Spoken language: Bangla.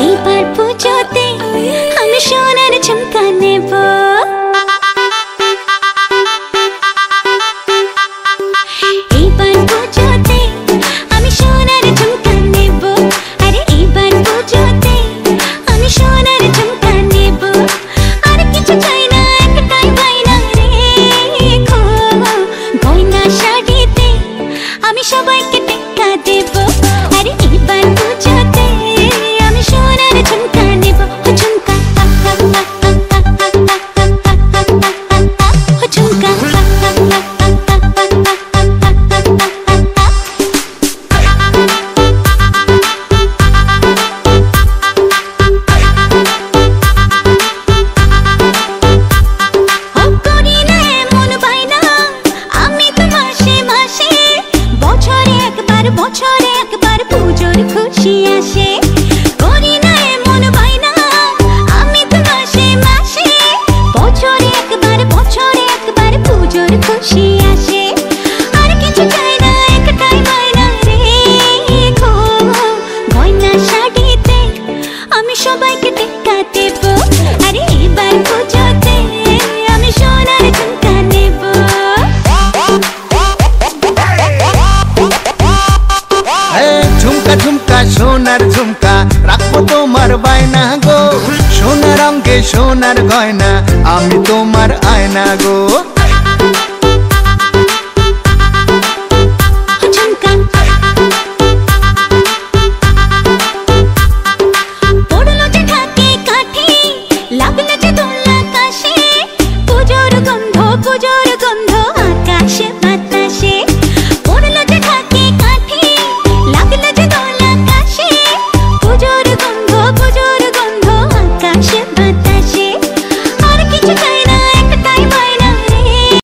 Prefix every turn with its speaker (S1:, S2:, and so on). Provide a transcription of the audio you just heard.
S1: এইবার পুজোতে আমি সোনার ঝুমকা নেব। এইবার পুজোতে আমি সোনার ঝুমকা নেব। আরে এইবার পুজোতে আমি সোনার ঝুমকা নেব। আর কিছু চাই না, একটাই বায়না রেখো, গয়না শাড়িতে আমি সবাইকে টেক্কা দেব। আরে এইবার পুজোতে আমি সোনার ঝুমকা নেব। ঝুমকা ঝুমকা বছরে একবার পুজোর খুশি আসে। করি না এমন বায়না আমি তো মাসে মাসে, বছরে একবার পুজোর খুশি আসে। আর কিছু চাই না, একটাই বায়না রেখো, গয়না শাড়িতে আমি সবাইকে টেক্কা দেব। আরে এবার পুজোতে আমি সোনার ঝুমকা নেব।
S2: ঝুমকা ঝুমকা সোনার ঝুমকা রাখবো তোমার বায়না গো, সোনার অঙ্গে সোনার গয়না আমি তোমার আয়না গো।